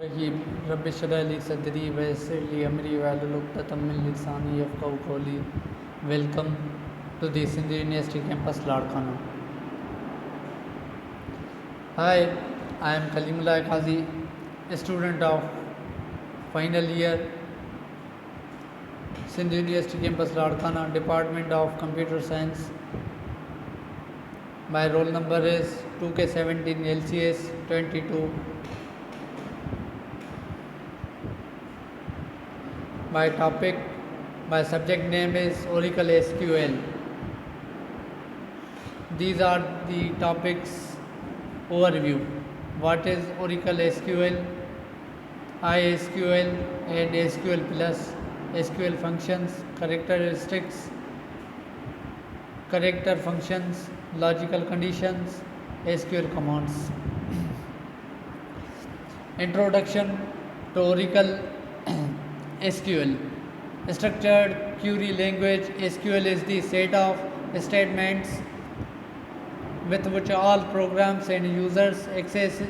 रहीम रब इश्रह ली सदरी वयस्सिर ली अमरी वाहलुल उक़दतम मिन लिसानी यफ़क़हू क़ौली। Welcome to the Sindh university campus Larkana. Hi, I am Kalimullah Qazi, a student of final year Sindh University campus Ladkhana, Department of Computer Science. My roll number is 2K17 LCS 22. My subject name is Oracle SQL. These are the topics overview. What is Oracle SQL, ISQL and SQL Plus, SQL functions, characteristics, character functions, logical conditions, SQL commands. Introduction to Oracle SQL. Structured query language. SQL is the set of statements with which all programs and users access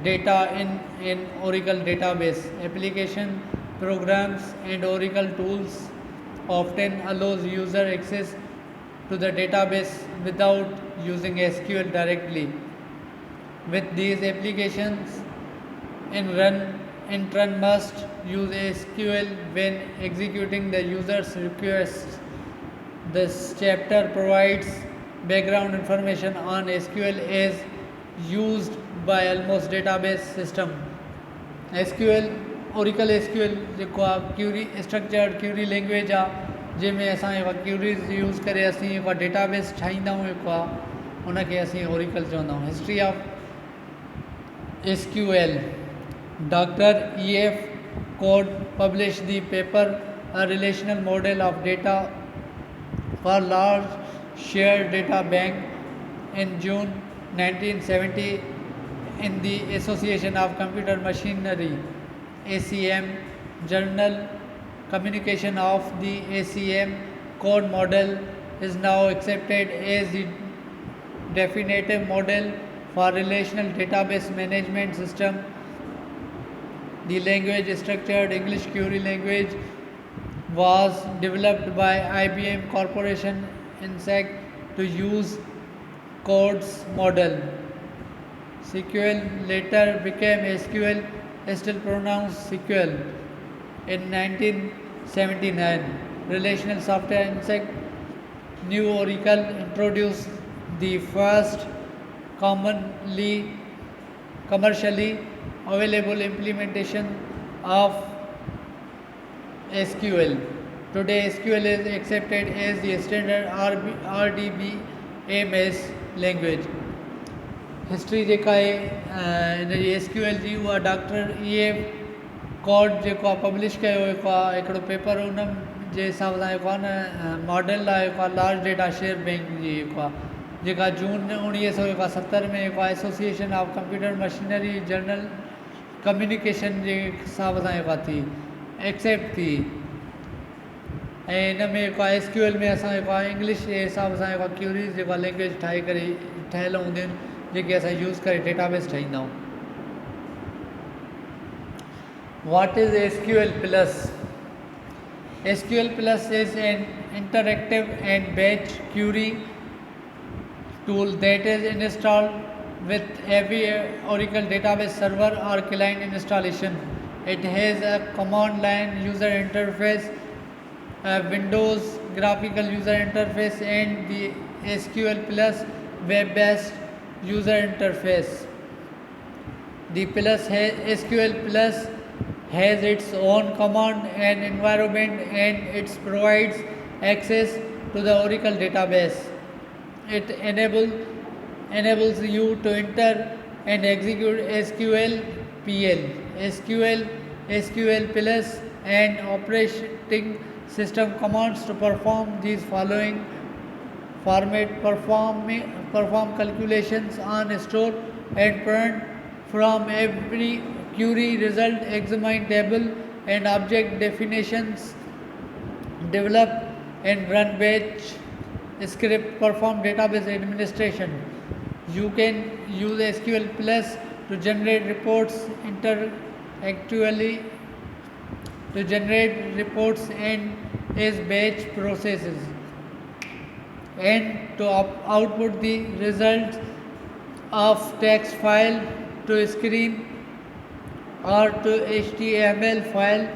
data in an Oracle database. Application programs and Oracle tools often allows user access to the database without using SQL directly. With these applications in turn must use SQL when executing the user's requests. This chapter provides background information on SQL as used by almost database system. SQL Oracle SQL जेको आहे Curie structured Curie language आहे जंहिंमें असां queries use करे असीं database ठाहींदा आहियूं जेको आहे उनखे असीं ओरिकल चवंदा आहियूं. History of SQL. Dr. E.F. Code published the paper A Relational Model of Data for Large Shared Data Bank in June 1970 in the Association of Computer Machinery ACM journal. Communication of the ACM code model is now accepted as the definitive model for relational database management system. The language structured English query language was developed by IBM Corporation in SEC to use codes model. SQL later became SQL, still pronounced SQL. In 1979, Relational Software INSEC New Oracle introduced the first commercially available implementation of SQL. Today SQL is accepted as the standard RDBMS language. History जेका आहे इन जी SQL जी उहा doctor E.F. Code जेको आहे publish कयो जेको आहे हिकिड़ो paper उन जे हिसाब सां जेको आहे न मॉडल आहे जेको आहे लार्ज डेटा शेयर बैंक जी जेको आहे जेका जून 1970 में जेको आहे association of computer machinery journal communication जे हिसाब सां जेका थी एक्सेप्ट थी. ऐं इन में जेको आहे SQL में असां जेको आहे इंग्लिश जे हिसाब सां जेको आहे क्यूरीज़ जेको आहे लैंग्वेज ठाहे करे ठहियल हूंदियूं आहिनि जेके असां यूज़ करे डेटाबेस ठाहींदा आहियूं. What is SQL Plus? SQL Plus is an interactive and batch query tool that is installed with every Oracle database server or client installation. It has a command line user interface, a Windows graphical user interface and the SQL Plus web-based user interface. The SQL Plus has its own command and environment and it provides access to the Oracle database. It enables you to enter and execute SQL Plus and operating system commands to perform these following perform calculations on store and print from every query result, examine table and object definitions, develop and run batch script, perform database administration. You can use SQL Plus to generate reports, actually to generate reports and is batch processes and to output the results of text file to screen or to HTML file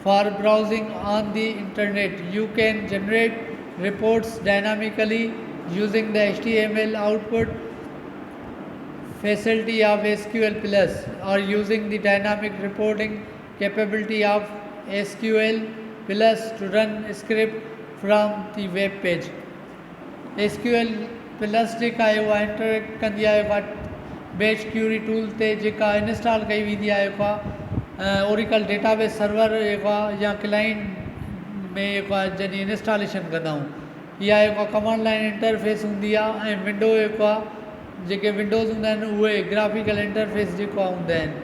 for browsing on the internet. You can generate reports dynamically using the HTML output facility of SQL Plus or using the dynamic reporting capability of SQL Plus to run script from the web page. SQL Plus जेका आहे उहा interact कंदी आहे batch Curie tool ते जेका install कई वेंदी आहे ओरिकल डेटाबेस सर्वर जेको आहे या क्लाइंट में जेको आहे जॾहिं इंस्टॉलेशन कंदा आहियूं इहा जेको कमांड लाइन इंटरफेस हूंदी आहे ऐं विंडो जेको आहे जेके विंडोज़ हूंदा आहिनि उहे ग्राफिकल इंटरफेस जेको आहे हूंदा आहिनि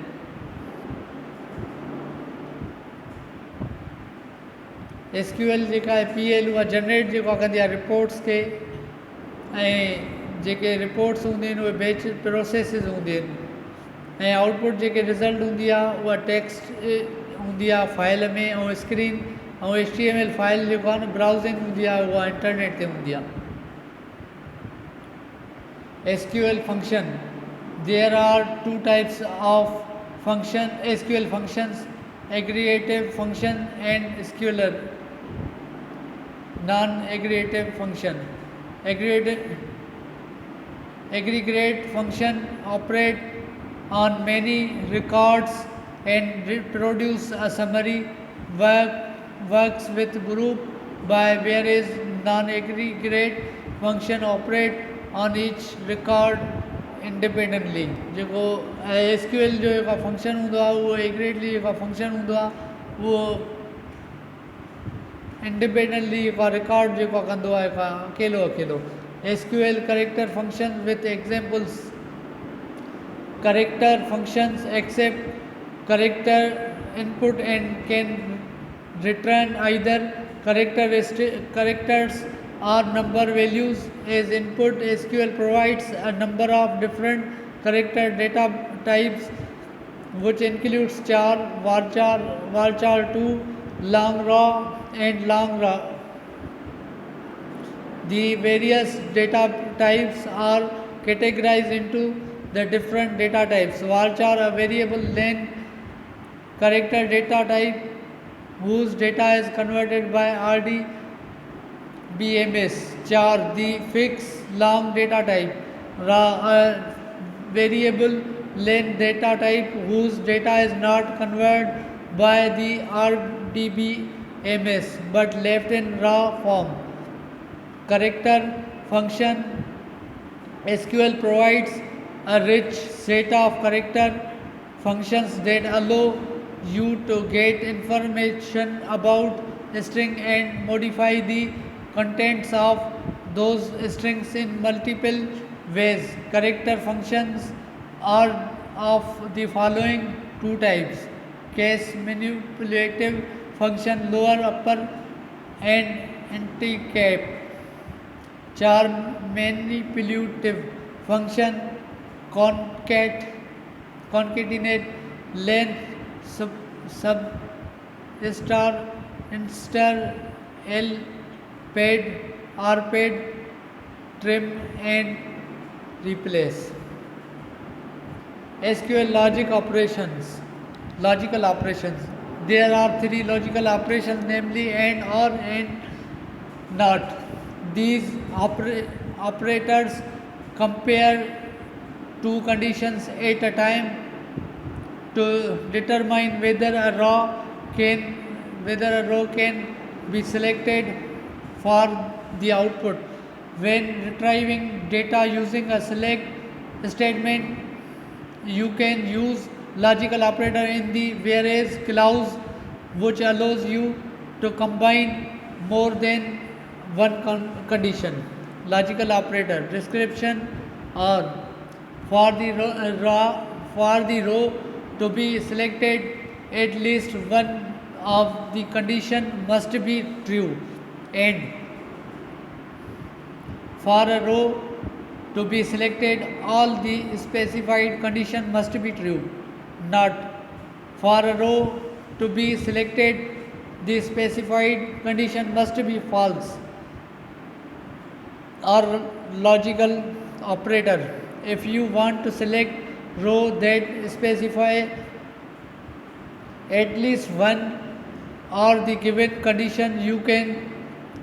SQL जेका आहे PL उहा जनरेट जेको आहे कंदी आहे रिपोर्ट्स खे ऐं जेके रिपोर्ट्स हूंदियूं आहिनि उहे बैच प्रोसेसिस हूंदियूं आहिनि ऐं आउटपुट जेके रिज़ल्ट हूंदी आहे उहा टेक्स्ट हूंदी आहे फाइल में ऐं स्क्रीन ऐं HTML फाइल जेको आहे न ब्राउज़िंग हूंदी आहे उहा इंटरनेट ते हूंदी आहे SQL function. There are two types of SQL functions, aggregative function and scalar non-aggregative function. Aggregate function operate on many records and reproduce a summary works with group by whereas non-aggregate function operate on each record independently. जेको SQL जो जेका function हूंदो आहे उहो एग्रेगेटली जेका function हूंदो आहे उहो इंडिपेंडेंटली जेको रिकॉर्ड जेको कंदो आहे अकेलो SQL character functions with examples. Character functions accept character input and can return either characters or number values as input. SQL provides a number of different character data types which includes char, varchar2, long raw and long raw. The various data types are categorized into the different data types. Varchar, a variable length character data type whose data is converted by RDBMS. Char, the fixed long data type. Ra, a variable length data type whose data is not converted by the RDBMS but left in raw form. Character function. SQL provides a rich set of character functions that allow you to get information about a string and modify the contents of those strings in multiple ways. Character functions are of the following two types: case manipulative function, lower, upper and anti-cap. Char manipulative function, concatenate length, sub star, instar, L, pad, rpad, trim and replace. SQL logical operations. There are three logical operations, namely AND, OR and NOT. These operators compare two conditions at a time to determine whether a row can be selected for the output. When retrieving data using a select statement, you can use logical operator in the whereas clause, which allows you to combine more than one condition. Logical operator description or for the row to be selected, at least one of the condition must be true, and for a row to be selected, all the specified condition must be true. Not For a row to be selected, the specified condition must be false or logical operator. If you want to select row that specify at least one or the given condition, you can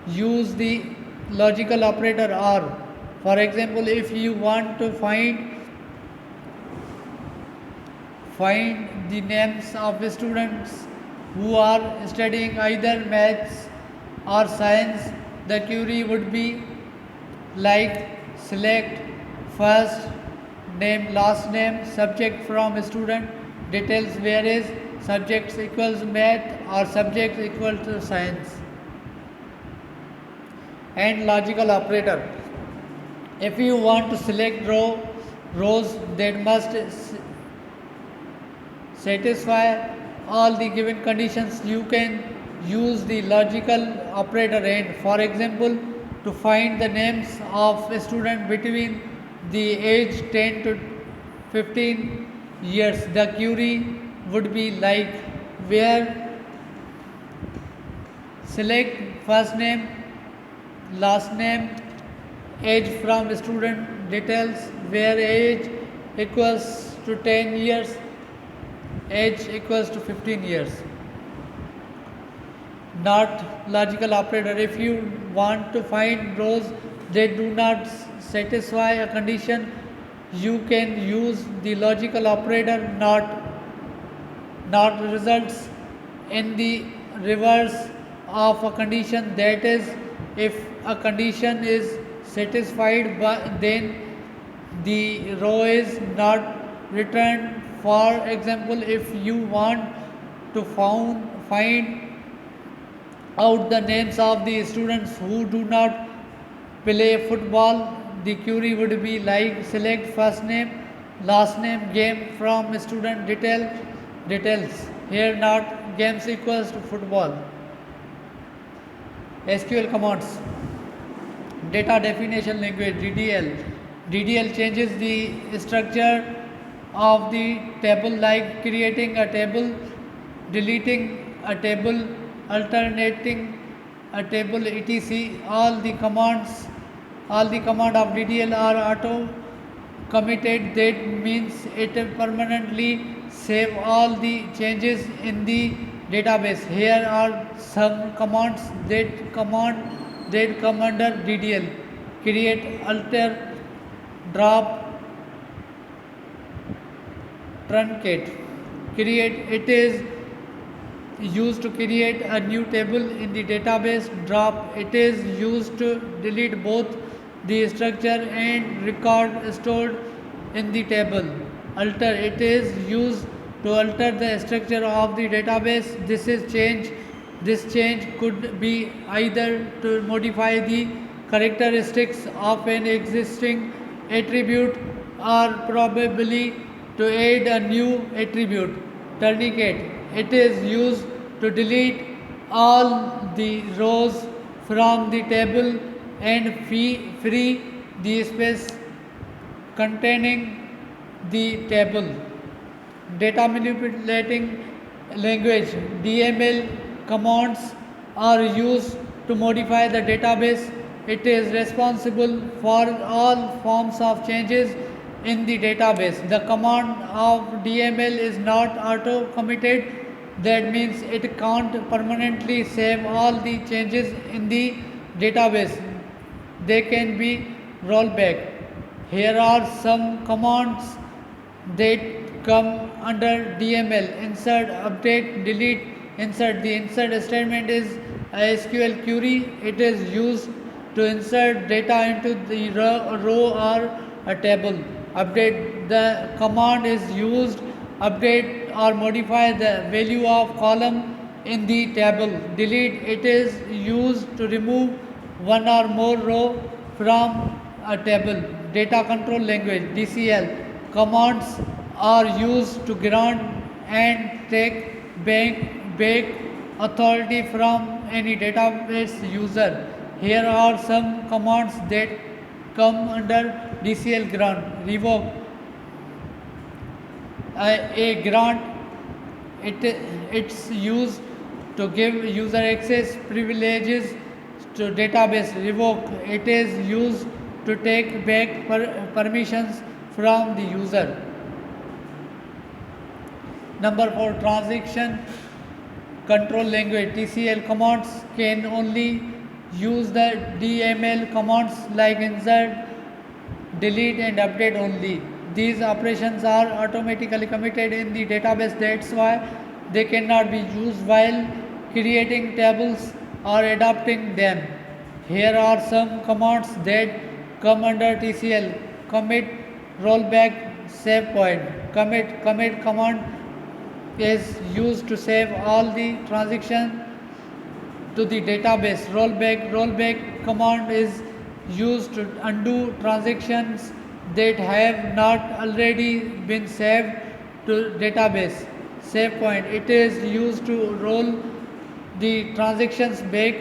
use the logical operator or. For example, if you want to find the names of students who are studying either maths or science, the query would be like select first name, last name, subject from student details, whereas subjects equals math or subjects equal to science. And logical operator, if you want to select rows that must satisfy all the given conditions, you can use the logical operator. And for example, to find the names of a student between the age 10 to 15 years, the query would be like where select first name, last name, age from student details, where age equals to 10 years, age equals to 15 years. Not logical operator, if you want to find rows that do not satisfy a condition, you can use the logical operator not results in the reverse of a condition. That is, if a condition is satisfied, then the row is not returned. For example, if you want to find out the names of the students who do not play football, the query would be like select first name, last name, game from student details. Here not games equals to football. SQL commands, data definition language, DDL. DDL changes the structure of the table, like creating a table, deleting a table, alternating a table, etc. All the command of DDL are auto committed. That means it permanently save all the changes in the database. Here are some commands that come under DDL: create, alter, drop, truncate. Create, it is used to create a new table in the database. Drop, it is used to delete both the structure and record stored in the table. Alter, it is used to alter the structure of the database. This change could be either to modify the characteristics of an existing attribute or probably to add a new attribute. Tourniquet, it is used to delete all the rows from the table and free the space containing the table. Data manipulating language, DML commands are used to modify the database. It is responsible for all forms of changes in the database. The command of DML is not auto committed. That means it can't permanently save all the changes in the database. They can be rolled back. Here are some commands that come under DML: insert, update, delete, insert. The insert statement is a SQL query. It is used to insert data into the row or a table. Update, the command is used update or modify the value of column in the table. Delete, it is used to remove one or more row from a table. Data control language, DCL commands are used to grant and take back authority from any database user. Here are some commands that come under DCL grant. Revoke, a grant It's used to give user access privileges to database. Revoke, it is used to take back permissions from the user. Number 4, transaction control language. TCL commands can only use the DML commands like insert, delete and update only. These operations are automatically committed in the database. That's why they cannot be used while creating tables or adapting them. Here are some commands that come under TCL. Commit, rollback, save point. Commit command is used to save all the transactions to the database. Rollback command is used to undo transactions that have not already been saved to database. Save point, it is used to roll the transactions back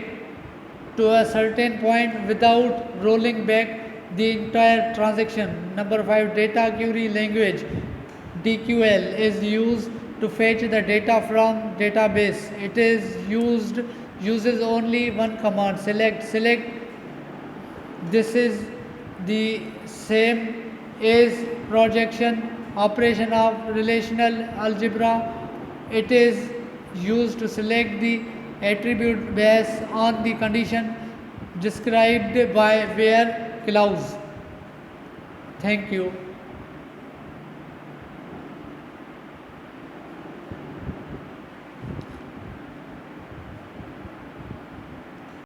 to a certain point without rolling back the entire transaction. Number 5, data query language. DQL is used to fetch the data from database. It is uses only one command, select. This is the same as projection operation of relational algebra. It is used to select the attribute based on the condition described by where clause. Thank you.